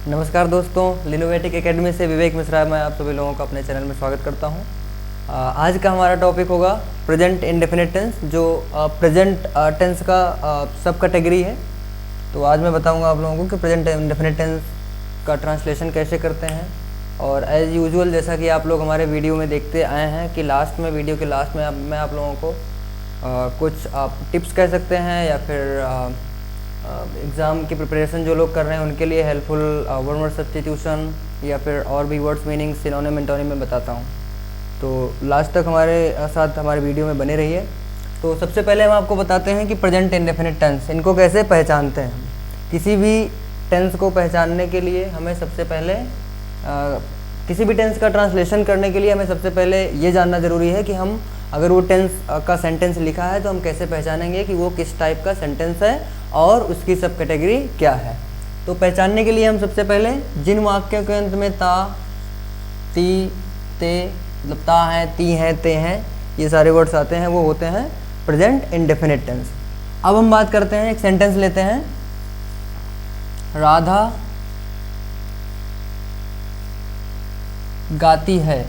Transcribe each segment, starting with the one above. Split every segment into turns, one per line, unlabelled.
नमस्कार दोस्तों, लिनोवेटिक एकेडमी से विवेक मिश्रा मैं आप सभी लोगों का अपने चैनल में स्वागत करता हूं। आज का हमारा टॉपिक होगा प्रेजेंट इंडेफिनिट टेंस, जो प्रेजेंट टेंस का सब कैटेगरी है। तो आज मैं बताऊंगा आप लोगों को कि प्रेजेंट इंडेफिनिट टेंस का ट्रांसलेशन कैसे करते हैं। और एज़ यूजुअल जैसा कि आप लोग हमारे वीडियो में देखते आए हैं कि वीडियो के लास्ट में मैं आप लोगों को कुछ टिप्स कह सकते हैं या फिर एग्ज़ाम की प्रिपरेशन जो लोग कर रहे हैं उनके लिए हेल्पफुल वर्ड सब्स्टिट्यूशन या फिर और भी वर्ड्स मीनिंग सिनोनिम एंटोनिम में बताता हूँ। तो लास्ट तक हमारे साथ हमारे वीडियो में बने रहिए। तो सबसे पहले हम आपको बताते हैं कि प्रेजेंट इंडेफिनिट टेंस इनको कैसे पहचानते हैं। किसी भी टेंस को पहचानने के लिए हमें सबसे पहले किसी भी टेंस का ट्रांसलेशन करने के लिए हमें सबसे पहले ये जानना ज़रूरी है कि हम अगर वो टेंस का सेंटेंस लिखा है तो हम कैसे पहचानेंगे कि वो किस टाइप का सेंटेंस है और उसकी सब कैटेगरी क्या है। तो पहचानने के लिए हम सबसे पहले जिन वाक्यों के अंत में ता, ती, ते, मतलब ता है, ती हैं, ते हैं, ये सारे वर्ड्स आते हैं वो होते हैं प्रेजेंट इंडेफिनिट टेंस। अब हम बात करते हैं, एक सेंटेंस लेते हैं, राधा गाती है।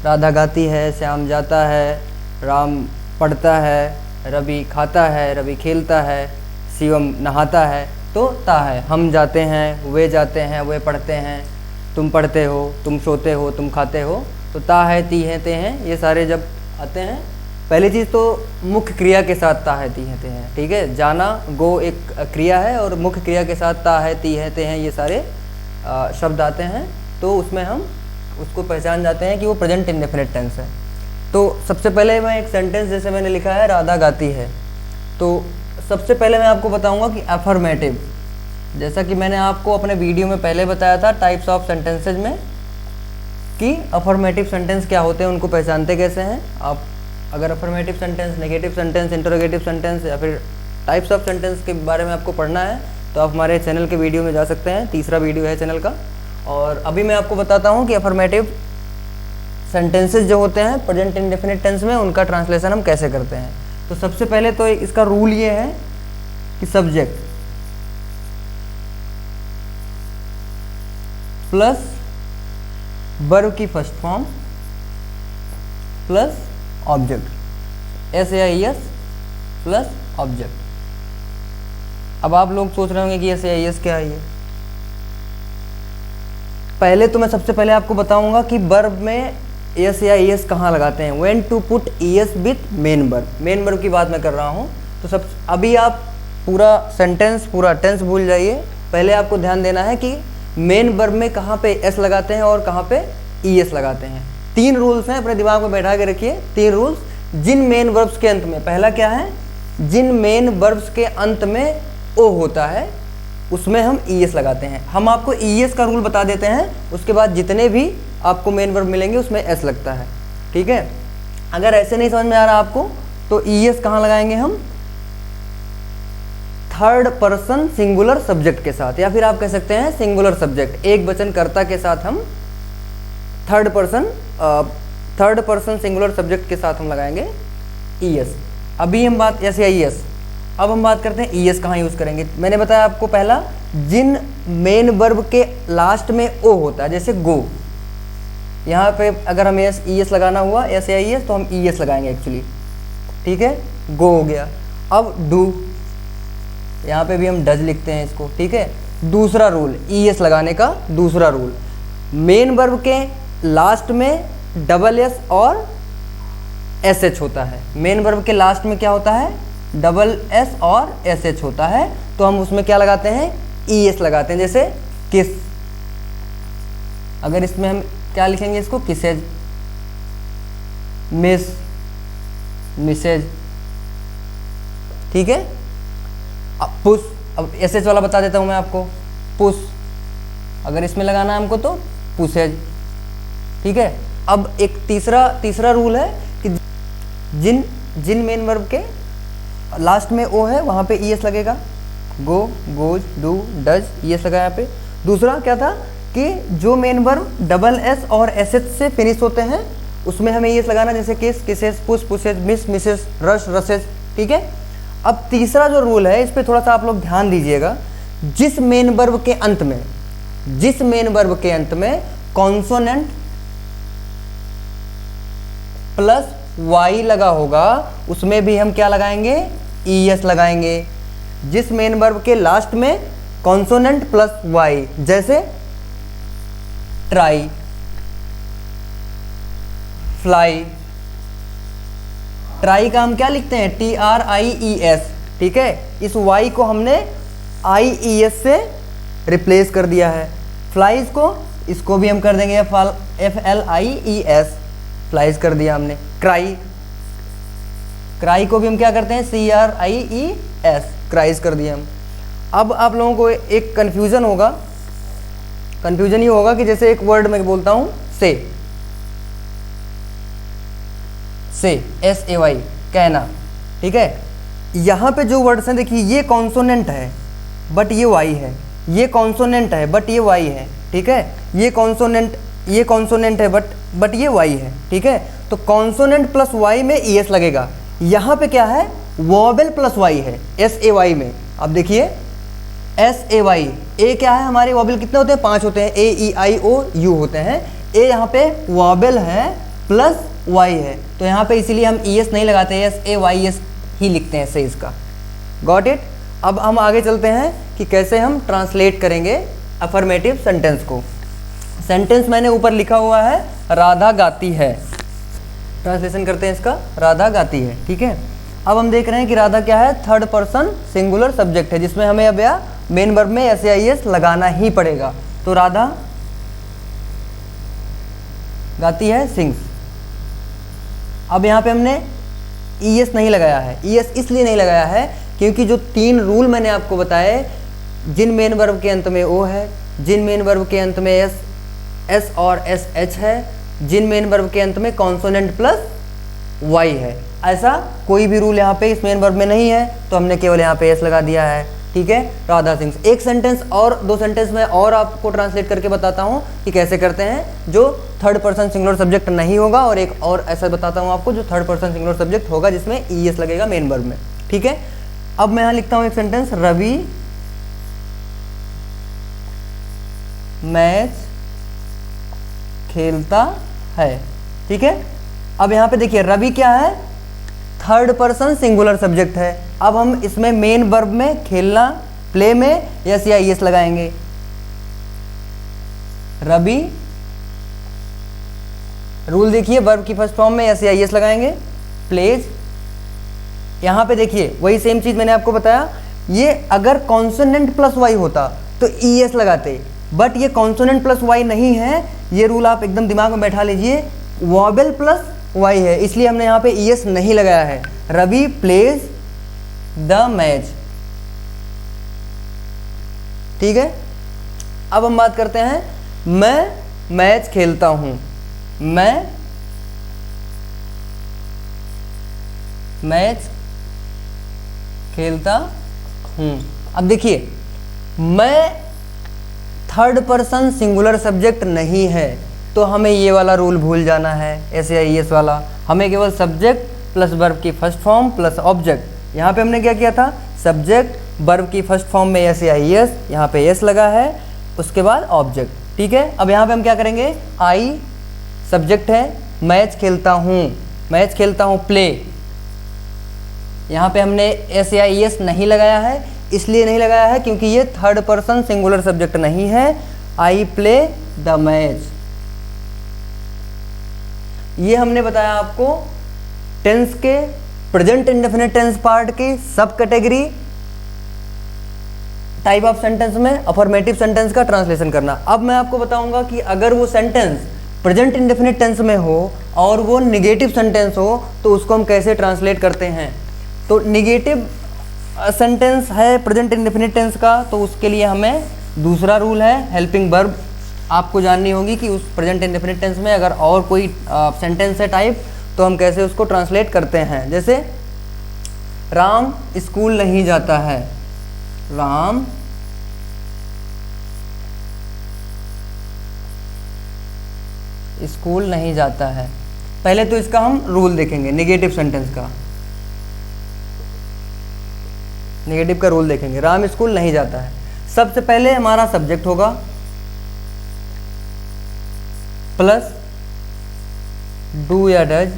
राधा गाती है, श्याम जाता है, राम पढ़ता है, रवि खाता है, रवि खेलता है, शिवम नहाता है। तो ता है, हम जाते हैं, वे जाते हैं, वे पढ़ते हैं, तुम पढ़ते हो, तुम सोते हो, तुम खाते हो। तो ता है, ती हैं, ते हैं, ये सारे जब आते हैं, पहली चीज़ तो मुख्य क्रिया के साथ ता है, ती हैं, ते हैं, ठीक है। जाना गो एक क्रिया है और मुख्य क्रिया के साथ ता है, ती हैं, ते हैं, ये सारे शब्द आते हैं। तो उसमें हम उसको पहचान जाते हैं कि वो प्रेजेंट इंडेफिनिट टेंस है। तो सबसे पहले मैं एक सेंटेंस जैसे मैंने लिखा है राधा गाती है, तो सबसे पहले मैं आपको बताऊंगा कि अफर्मेटिव, जैसा कि मैंने आपको अपने वीडियो में पहले बताया था टाइप्स ऑफ सेंटेंसेज में कि अफर्मेटिव सेंटेंस क्या होते हैं, उनको पहचानते कैसे हैं। आप अगर affirmative sentence, negative sentence, interrogative sentence या फिर टाइप्स ऑफ सेंटेंस के बारे में आपको पढ़ना है तो आप हमारे चैनल के वीडियो में जा सकते हैं, तीसरा वीडियो है चैनल का। और अभी मैं आपको बताता हूँ कि अफर्मेटिव सेंटेंसेस जो होते हैं प्रेजेंट इंडेफिनिट टेंस में उनका ट्रांसलेशन हम कैसे करते हैं। तो सबसे पहले तो इसका रूल ये है कि सब्जेक्ट प्लस वर्ब की first form plus object, SAIS plus object. अब आप लोग सोच रहे होंगे कि SAIS क्या है ये। पहले तो मैं सबसे पहले आपको बताऊंगा कि वर्ब में एस या एस कहाँ लगाते हैं, when to put es with main verb. Main verb की बात मैं कर रहा हूँ। तो अभी आप पूरा सेंटेंस, पूरा टेंस भूल जाइए। पहले आपको ध्यान देना है कि मेन वर्ब में कहाँ पे एस लगाते हैं और कहाँ पे एस लगाते हैं। 3 रूल्स हैं, अपने दिमाग में बैठा के रखिए। 3 रूल्स। जिन मेन वर्ब्स के अंत में, पहला क्या है, जिन मेन वर्ब्स के अंत में ओ होता है उसमें हम ES लगाते हैं। हम आपको ES का रूल बता देते हैं, उसके बाद जितने भी आपको मेन वर्ब मिलेंगे उसमें S लगता है, ठीक है। अगर ऐसे नहीं समझ में आ रहा आपको तो ES कहाँ लगाएंगे हम, थर्ड पर्सन सिंगुलर सब्जेक्ट के साथ, या फिर आप कह सकते हैं सिंगुलर सब्जेक्ट, एक वचन कर्ता के साथ हम थर्ड पर्सन सिंगुलर सब्जेक्ट के साथ हम लगाएंगे ES। अभी हम बात S या ES। अब हम बात करते हैं ES कहाँ यूज़ करेंगे। मैंने बताया आपको पहला, जिन मेन वर्ब के लास्ट में ओ होता है, जैसे गो, यहाँ पे अगर हमें ES लगाना हुआ, S या ES, तो हम ES लगाएंगे एक्चुअली, ठीक है। गो हो गया। अब डू, यहाँ पे भी हम डज लिखते हैं इसको, ठीक है। दूसरा रूल, ES लगाने का दूसरा रूल, मेन वर्ब के लास्ट में SS और SH होता है। मेन वर्ब के लास्ट में क्या होता है, SS और SH होता है, तो हम उसमें क्या लगाते हैं, ES लगाते हैं। जैसे किस, अगर इसमें हम क्या लिखेंगे, इसको किसेज, मिस, मिसेज, ठीक है। अब पुश, अब SH वाला बता देता हूं मैं आपको, पुश, अगर इसमें लगाना है हमको तो पुसेज, ठीक है। अब एक तीसरा रूल है कि जिन मेन वर्ब के लास्ट में ओ है वहाँ पे ES लगेगा, go, goes, do, does, ES लगा यहाँ पे। दूसरा क्या था कि जो मेन वर्ब SS और SH से फिनिश होते हैं उसमें हमें ES लगाना, जैसे kiss, kisses, push, pushes, miss, misses, rush, rushes, ठीक है। अब तीसरा जो रूल है इस पर थोड़ा सा आप लोग ध्यान दीजिएगा जिस मेन वर्ब के अंत में, जिस मेन वर्ब के अंत में कॉन्सोनेंट प्लस वाई लगा होगा उसमें भी हम क्या लगाएंगे, ईएस लगाएंगे। जिस मेन वर्ब के लास्ट में कॉन्सोनेंट प्लस वाई, जैसे ट्राई, फ्लाई। ट्राई का हम क्या लिखते हैं, TRIES, ठीक है। इस वाई को हमने IES से रिप्लेस कर दिया है। फ्लाइज को, इसको भी हम कर देंगे FLIES, फ्लाइज कर दिया हमने। क्राई, क्राई को भी हम क्या करते हैं, CRIES, क्राइज कर दिया हम। अब आप लोगों को एक कन्फ्यूज़न होगा, कन्फ्यूजन ये होगा कि जैसे एक वर्ड मैं बोलता हूँ से SAY, कहना, ठीक है। यहाँ पे जो वर्ड्स हैं देखिए, ये कॉन्सोनेंट है बट ये वाई है, ये कॉन्सोनेंट है बट ये वाई है, ठीक है। ये कॉन्सोनेंट है बट ये वाई है, ठीक है। तो कॉन्सोनेंट प्लस वाई में ES लगेगा। यहाँ पे क्या है, वोवेल प्लस वाई है SAY में। अब देखिए SAY, ए क्या है, हमारे वोवेल कितने होते हैं, 5 होते हैं, AEIOU होते हैं। ए यहाँ पे वोवेल है प्लस वाई है, तो यहाँ पे इसीलिए हम ES नहीं लगाते, SAYS ही लिखते हैं से इसका। Got it. अब हम आगे चलते हैं कि कैसे हम ट्रांसलेट करेंगे अफर्मेटिव सेंटेंस को। सेंटेंस मैंने ऊपर लिखा हुआ है, राधा गाती है। ट्रांसलेशन करते हैं इसका, राधा गाती है, ठीक है। अब हम देख रहे हैं कि राधा क्या है, थर्ड पर्सन सिंगुलर सब्जेक्ट है, जिसमें हमें अब या मेन वर्ब में SAIS लगाना ही पड़ेगा। तो राधा गाती है, सिंग्स। अब यहाँ पे हमने ES नहीं लगाया है। ES इसलिए नहीं लगाया है क्योंकि जो 3 रूल मैंने आपको बताए, जिन मेन वर्ब के अंत में O है, जिन मेन वर्ब के अंत में S और SH है, जिन मेन वर्ब के अंत में कॉन्सोनेंट प्लस Y है, ऐसा कोई भी रूल यहाँ पे इस मेन वर्ब में नहीं है, तो हमने केवल यहाँ पे S लगा दिया है, ठीक है। राधा सिंग्स। एक सेंटेंस और 2 सेंटेंस में और आपको ट्रांसलेट करके बताता हूँ कि कैसे करते हैं, जो थर्ड पर्सन सिंगुलर सब्जेक्ट नहीं होगा, और एक और ऐसा बताता हूँ आपको जो थर्ड पर्सन सिंगुलर सब्जेक्ट होगा जिसमें ES लगेगा मेन वर्ब में, ठीक है। अब मैं यहाँ लिखता हूँ एक सेंटेंस, रवि मैच खेलता है, ठीक है। अब यहाँ पे देखिए रवि क्या है, थर्ड पर्सन सिंगुलर सब्जेक्ट है। अब हम इसमें मेन वर्ब में खेलना, प्ले में यस या ES लगाएंगे। रवि, रूल देखिए, वर्ब की फर्स्ट फॉर्म में यस या ES लगाएंगे। प्लेज, यहाँ पे देखिए वही सेम चीज मैंने आपको बताया, ये अगर कॉन्सोनेंट प्लस वाई होता तो ES लगाते, बट ये कॉन्सोनेंट प्लस वाई नहीं है। ये रूल आप एकदम दिमाग में बैठा लीजिए, वॉवेल प्लस वाई है, इसलिए हमने यहाँ पे ES नहीं लगाया है। रवि प्लेज द मैच, ठीक है। अब हम बात करते हैं, मैं मैच खेलता हूं। मैं मैच खेलता हूं। अब देखिए, मैं थर्ड पर्सन सिंगुलर सब्जेक्ट नहीं है, तो हमें ये वाला रूल भूल जाना है, SAIS वाला। हमें केवल सब्जेक्ट प्लस वर्ब की फर्स्ट फॉर्म प्लस ऑब्जेक्ट। यहाँ पे हमने क्या किया था, सब्जेक्ट वर्ब की फर्स्ट फॉर्म में SAIS, यहाँ पे S लगा है, उसके बाद ऑब्जेक्ट, ठीक है। अब यहाँ पे हम क्या करेंगे, आई सब्जेक्ट है, मैच खेलता हूँ, मैच खेलता हूँ, प्ले। यहाँ पे हमने SAIS नहीं लगाया है, इसलिए नहीं लगाया है क्योंकि ये थर्ड पर्सन सिंगुलर सब्जेक्ट नहीं है। I play the match. ये हमने बताया आपको टेंस के प्रेजेंट इंडेफिनिट टेंस पार्ट की सब कैटेगरी टाइप ऑफ सेंटेंस में अफर्मेटिव सेंटेंस का ट्रांसलेशन करना। अब मैं आपको बताऊंगा कि अगर वो सेंटेंस प्रेजेंट इंडेफिनिट टेंस में हो और वो निगेटिव सेंटेंस हो तो उसको हम कैसे ट्रांसलेट करते हैं। तो निगेटिव सेंटेंस है प्रेजेंट इंडेफिनिट टेंस का, तो उसके लिए हमें दूसरा रूल है, हेल्पिंग वर्ब आपको जाननी होगी कि उस प्रेजेंट इंडेफिनिट टेंस में अगर और कोई सेंटेंस है टाइप तो हम कैसे उसको ट्रांसलेट करते हैं। जैसे राम स्कूल नहीं जाता है, राम स्कूल नहीं जाता है। पहले तो इसका हम रूल देखेंगे, नेगेटिव सेंटेंस का, नेगेटिव का रूल देखेंगे, राम स्कूल नहीं जाता है। सबसे पहले हमारा सब्जेक्ट होगा प्लस डू या डज,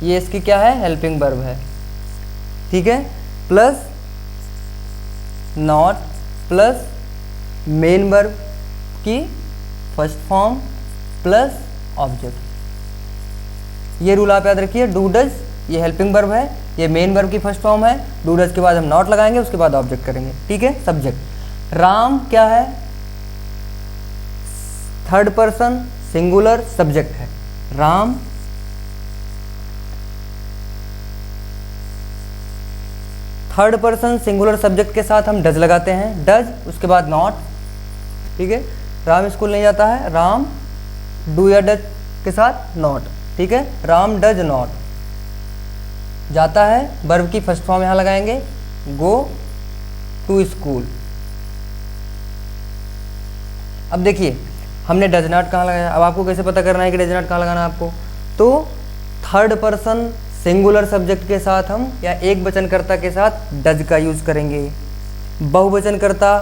ये इसकी क्या है, हेल्पिंग वर्ब है, ठीक है, plus not plus main verb की फर्स्ट फॉर्म प्लस ऑब्जेक्ट। ये रूल आप याद रखिए, डू डज ये हेल्पिंग वर्ब है, ये मेन वर्ब की फर्स्ट फॉर्म है, डू डज के बाद हम नॉट लगाएंगे, उसके बाद ऑब्जेक्ट करेंगे, ठीक है। सब्जेक्ट राम क्या है, थर्ड पर्सन सिंगुलर सब्जेक्ट है, Ram third person singular subject के साथ हम डज लगाते हैं, डज उसके बाद नॉट, ठीक है। राम स्कूल नहीं जाता है, राम डू या डज के साथ नॉट, ठीक है, राम डज नॉट। जाता है वर्ब की फर्स्ट फॉर्म यहाँ लगाएंगे, गो टू स्कूल। अब देखिए हमने डज नॉट कहाँ लगाया, अब आपको कैसे पता करना है कि डज नॉट कहाँ लगाना है आपको, तो थर्ड पर्सन सिंगुलर सब्जेक्ट के साथ हम या एक वचनकर्ता के साथ डज का यूज़ करेंगे। बहुवचनकर्ता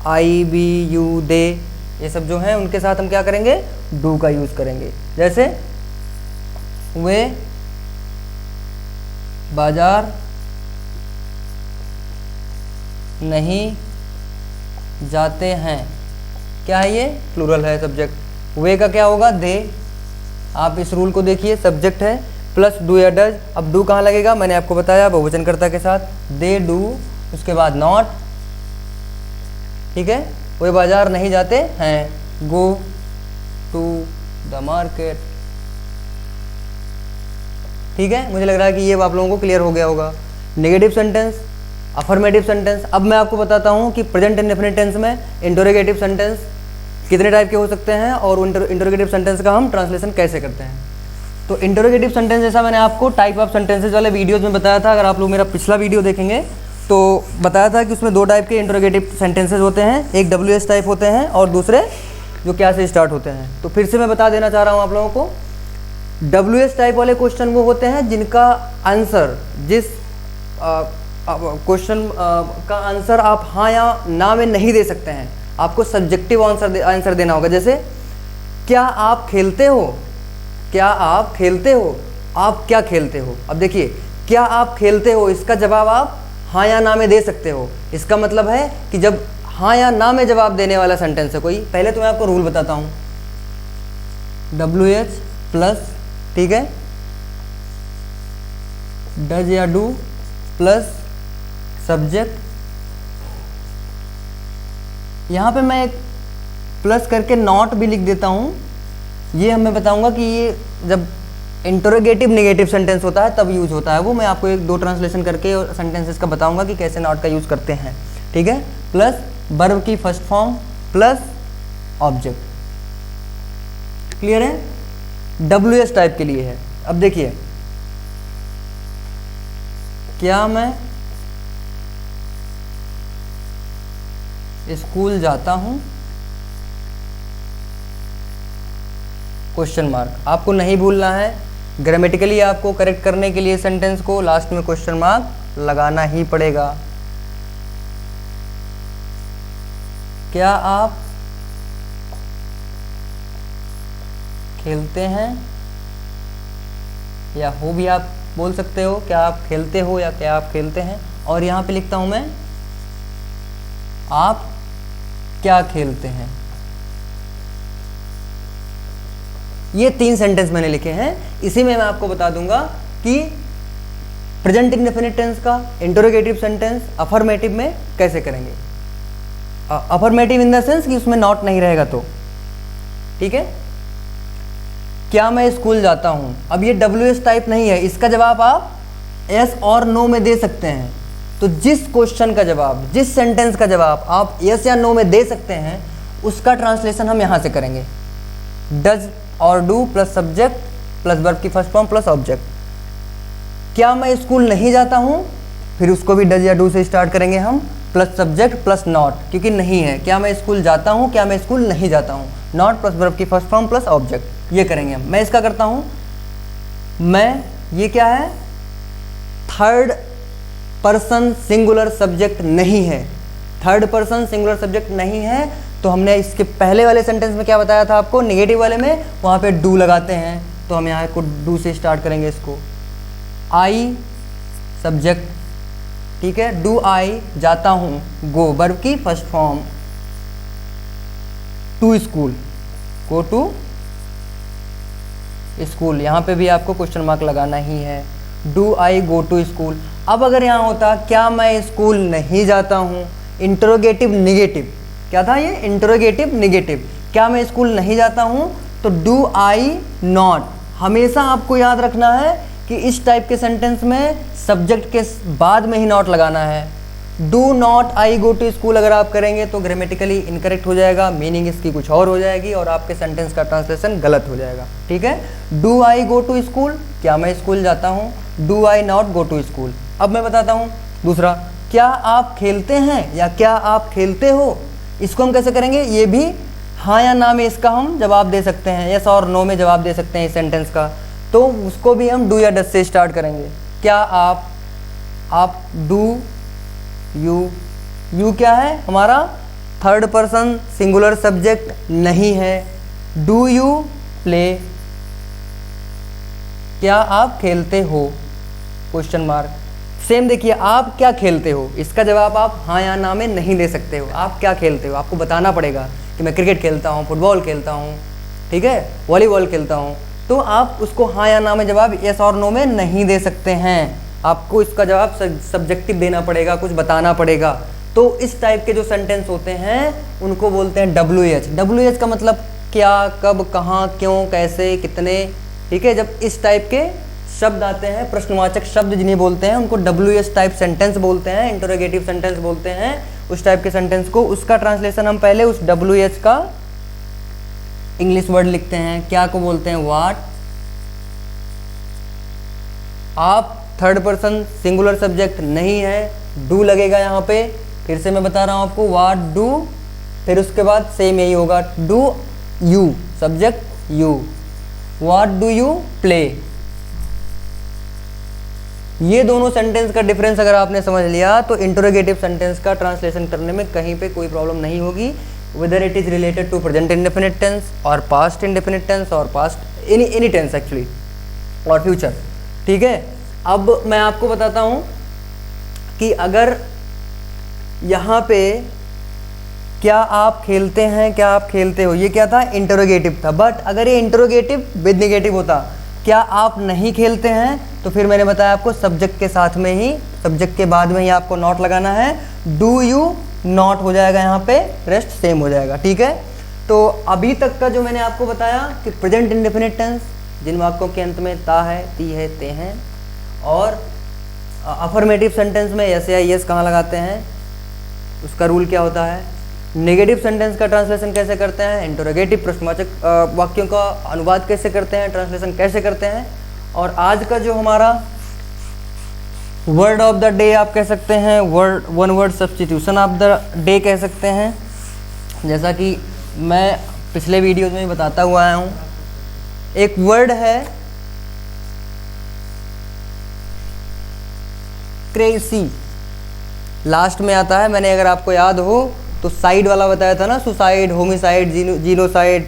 आई बी यू दे ये सब जो हैं उनके साथ हम क्या करेंगे, डू का यूज़ करेंगे। जैसे वे बाजार नहीं जाते हैं, क्या है ये, प्लूरल है सब्जेक्ट। वे का क्या होगा, दे। आप इस रूल को देखिए, सब्जेक्ट है प्लस डू या डज। अब डू कहाँ लगेगा, मैंने आपको बताया बहुवचनकर्ता के साथ, दे डू उसके बाद नॉट, ठीक है। वे बाजार नहीं जाते हैं, गो टू द मार्केट, ठीक है। मुझे लग रहा है कि ये आप लोगों को क्लियर हो गया होगा। Negative sentence, affirmative sentence. अब मैं आपको बताता हूँ कि प्रेजेंट इंडेफिनिट टेंस में इंटरोगेटिव सेंटेंस कितने टाइप के हो सकते हैं और इंटरोगेटिव सेंटेंस का हम ट्रांसलेशन कैसे करते हैं। तो इंटरोगेटिव सेंटेंस जैसा मैंने आपको टाइप ऑफ सेंटेंसेस वाले वीडियोज में बताया था, अगर आप लोग मेरा पिछला वीडियो देखेंगे तो बताया था कि उसमें दो टाइप के इंटरोगेटिव सेंटेंसेस होते हैं, एक WH टाइप होते हैं और दूसरे जो क्या से स्टार्ट होते हैं। तो फिर से मैं बता देना चाह रहा हूँ आप लोगों को, WH टाइप वाले क्वेश्चन वो होते हैं जिनका आंसर, जिस क्वेश्चन का आंसर आप हाँ या ना में नहीं दे सकते हैं, आपको सब्जेक्टिव आंसर देना होगा। जैसे क्या आप खेलते हो, क्या आप खेलते हो, आप क्या खेलते हो। अब देखिए क्या आप खेलते हो, इसका जवाब आप हाँ या ना में दे सकते हो। इसका मतलब है कि जब हाँ या ना में जवाब देने वाला सेंटेंस है कोई, पहले तो मैं आपको रूल बताता हूँ, WH प्लस, ठीक है, डज या डू प्लस सब्जेक्ट। यहाँ पे मैं एक प्लस करके नॉट भी लिख देता हूँ। ये मैं बताऊँगा कि ये जब इंटरोगेटिव नेगेटिव सेंटेंस होता है तब यूज होता है, वो मैं आपको एक दो ट्रांसलेशन करके और सेंटेंसेस का बताऊँगा कि कैसे नॉट का यूज़ करते हैं, ठीक है। प्लस वर्ब की first form plus object, clear है। WH टाइप के लिए है। अब देखिए क्या मैं स्कूल जाता हूँ, क्वेश्चन मार्क। आपको नहीं भूलना है, ग्रामेटिकली आपको करेक्ट करने के लिए सेंटेंस को लास्ट में क्वेश्चन मार्क लगाना ही पड़ेगा। क्या आप खेलते हैं, या हो भी आप बोल सकते हो, क्या आप खेलते हो या क्या आप खेलते हैं। और यहाँ पे लिखता हूँ मैं आप क्या खेलते हैं। ये 3 सेंटेंस मैंने लिखे हैं। इसी में मैं आपको बता दूंगा कि प्रेजेंट इंडेफिनिट टेंस का इंटरोगेटिव सेंटेंस अफर्मेटिव में कैसे करेंगे। अफर्मेटिव इन द सेंस कि उसमें नॉट नहीं रहेगा तो, ठीक है। क्या मैं स्कूल जाता हूँ, अब ये WH टाइप नहीं है, इसका जवाब आप यस और नो में दे सकते हैं। तो जिस क्वेश्चन का जवाब, जिस सेंटेंस का जवाब आप यस या नो में दे सकते हैं, उसका ट्रांसलेशन हम यहाँ से करेंगे, डज और do plus subject plus verb की फर्स्ट फॉर्म प्लस ऑब्जेक्ट। क्या मैं स्कूल नहीं जाता हूँ, फिर उसको भी डज या डू से स्टार्ट करेंगे हम, प्लस सब्जेक्ट प्लस नॉट, क्योंकि नहीं है। क्या मैं स्कूल जाता हूँ, क्या मैं स्कूल नहीं जाता हूँ, नॉट प्लस वर्ब की फर्स्ट फॉर्म प्लस ऑब्जेक्ट, ये करेंगे हम। मैं इसका करता हूँ, मैं, ये क्या है, थर्ड पर्सन सिंगुलर सब्जेक्ट नहीं है। थर्ड पर्सन सिंगुलर सब्जेक्ट नहीं है, तो हमने इसके पहले वाले सेंटेंस में क्या बताया था आपको, नेगेटिव वाले में वहाँ पे डू लगाते हैं, तो हम यहाँ को डू से स्टार्ट करेंगे इसको। आई सब्जेक्ट, ठीक है, डू आई जाता हूँ, गो वर्ब की first form, to school, go to school, यहाँ पे भी आपको क्वेश्चन मार्क लगाना ही है, do I go to school. अब अगर यहाँ होता क्या मैं स्कूल नहीं जाता हूँ, इंटरोगेटिव निगेटिव, क्या था ये, इंटरोगेटिव निगेटिव, क्या मैं स्कूल नहीं जाता हूँ, तो डू आई नॉट। हमेशा आपको याद रखना है कि इस टाइप के सेंटेंस में सब्जेक्ट के बाद में ही नॉट लगाना है। Do not I go to school अगर आप करेंगे तो ग्रामेटिकली इनकरेक्ट हो जाएगा, मीनिंग इसकी कुछ और हो जाएगी और आपके सेंटेंस का ट्रांसलेशन गलत हो जाएगा, ठीक है। Do I go to school, क्या मैं स्कूल जाता हूँ, do I not go to school. अब मैं बताता हूँ दूसरा, क्या आप खेलते हैं या क्या आप खेलते हो, इसको हम कैसे करेंगे, ये भी हाँ या ना में इसका हम जवाब दे सकते हैं, यस और नो में जवाब दे सकते हैं इस सेंटेंस का, तो उसको भी हम डू या डस से स्टार्ट करेंगे। क्या आप डू, यू क्या है हमारा, थर्ड पर्सन सिंगुलर सब्जेक्ट नहीं है। डू यू प्ले, क्या आप खेलते हो, क्वेश्चन मार्क। सेम देखिए, आप क्या खेलते हो, इसका जवाब आप हाँ या ना में नहीं दे सकते हो, आप क्या खेलते हो, आपको बताना पड़ेगा कि मैं क्रिकेट खेलता हूँ, फुटबॉल खेलता हूँ, ठीक है, वॉलीबॉल खेलता हूँ, तो आप उसको हाँ या ना में जवाब यस और नो में नहीं दे सकते हैं, आपको इसका जवाब सब्जेक्टिव देना पड़ेगा, कुछ बताना पड़ेगा। तो इस टाइप के जो सेंटेंस होते हैं उनको बोलते हैं WH। WH का मतलब क्या, कब, कहाँ, क्यों, कैसे, कितने, ठीक है। जब इस टाइप के शब्द आते हैं, प्रश्नवाचक शब्द जिन्हें बोलते हैं, उनको WH टाइप सेंटेंस बोलते हैं, इंटरोगेटिव सेंटेंस बोलते हैं उस टाइप के सेंटेंस को। उसका ट्रांसलेशन हम पहले उस WH का इंग्लिश वर्ड लिखते हैं, क्या को बोलते हैं, व्हाट। आप थर्ड पर्सन सिंगुलर सब्जेक्ट नहीं है, डू लगेगा यहाँ पे, फिर से मैं बता रहा हूँ आपको, व्हाट डू, फिर उसके बाद सेम यही होगा, do you subject you, what do you play. ये दोनों सेंटेंस का डिफरेंस अगर आपने समझ लिया तो इंटरोगेटिव सेंटेंस का ट्रांसलेशन करने में कहीं पे कोई प्रॉब्लम नहीं होगी, whether it is related to present indefinite tense और पास्ट इंडेफिनिट टेंस और पास्ट एनी टेंस एक्चुअली और फ्यूचर, ठीक है। अब मैं आपको बताता हूँ कि अगर यहाँ पे क्या आप खेलते हैं, क्या आप खेलते हो, ये क्या था, इंटरोगेटिव था, बट अगर ये इंटरोगेटिव विद नेगेटिव होता, क्या आप नहीं खेलते हैं, तो फिर मैंने बताया आपको सब्जेक्ट के साथ में ही, सब्जेक्ट के बाद में ही आपको नॉट लगाना है, डू यू नॉट हो जाएगा यहाँ पे, रेस्ट सेम हो जाएगा, ठीक है। तो अभी तक का जो मैंने आपको बताया कि प्रेजेंट इंडेफिनिट टेंस जिन वाक्यों के अंत में ता है, ती है, ते हैं, और अफर्मेटिव सेंटेंस में यस या यस कहाँ लगाते हैं, उसका रूल क्या होता है, नेगेटिव सेंटेंस का ट्रांसलेशन कैसे करते हैं, इंटरोगेटिव प्रश्नवाचक वाक्यों का अनुवाद कैसे करते हैं, ट्रांसलेशन कैसे करते हैं, और आज का जो हमारा वर्ड ऑफ द डे आप कह सकते हैं, one word substitution of the day कह सकते हैं, जैसा कि मैं पिछले वीडियोज में बताता हुआ आया हूँ। एक वर्ड है क्रेजी, लास्ट में आता है, मैंने अगर आपको याद हो तो साइड वाला बताया था ना, सुसाइड, होमिसाइड, जीनोसाइड,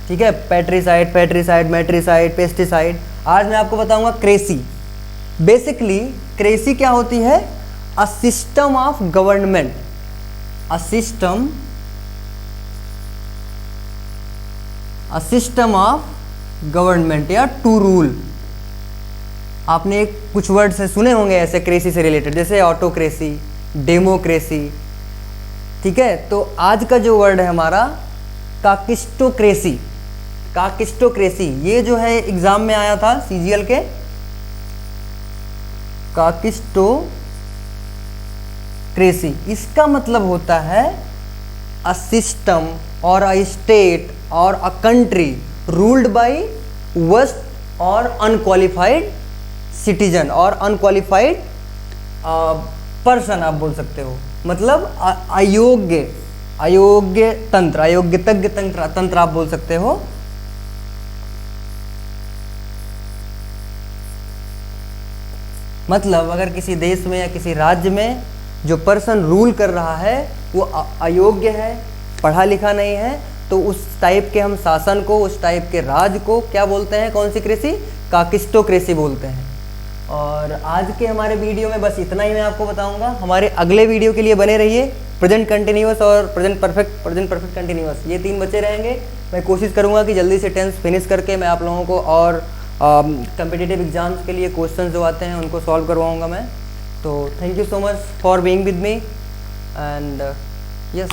ठीक है, पैट्रिसाइड, पैट्रिसाइड, मैट्रिसाइड, पेस्टिसाइड। आज मैं आपको बताऊंगा क्रेसी। बेसिकली क्रेसी क्या होती है, a system of government, a system of government या टू रूल। आपने कुछ वर्ड से सुने होंगे ऐसे क्रेसी से रिलेटेड, जैसे ऑटोक्रेसी, डेमोक्रेसी, ठीक है। तो आज का जो वर्ड है हमारा काकिस्टोक्रेसी, काकिस्टोक्रेसी, ये जो है एग्जाम में आया था CGL के, काकिस्टोक्रेसी, इसका मतलब होता है अ सिस्टम और अ स्टेट और a country ruled by worst और अनक्वालिफाइड सिटीजन और अनक्वालिफाइड पर्सन आप बोल सकते हो, मतलब अयोग्य तंत्र, अयोग्यतज्ञ तंत्र आप बोल सकते हो। मतलब अगर किसी देश में या किसी राज्य में जो पर्सन रूल कर रहा है वो अयोग्य है, पढ़ा लिखा नहीं है, तो उस टाइप के हम शासन को, उस टाइप के राज को क्या बोलते हैं, कौन सी कृषि, काकिस्टोक्रेसी बोलते हैं। और आज के हमारे वीडियो में बस इतना ही मैं आपको बताऊंगा। हमारे अगले वीडियो के लिए बने रहिए। प्रेजेंट कंटिन्यूअस और प्रेजेंट परफेक्ट कंटिन्यूअस, ये 3 बचे रहेंगे। मैं कोशिश करूंगा कि जल्दी से टेंस फिनिश करके मैं आप लोगों को और कम्पिटिटिव एग्जाम्स के लिए क्वेश्चंस जो आते हैं उनको सॉल्व करवाऊंगा मैं। तो thank you so much for being with me and yes.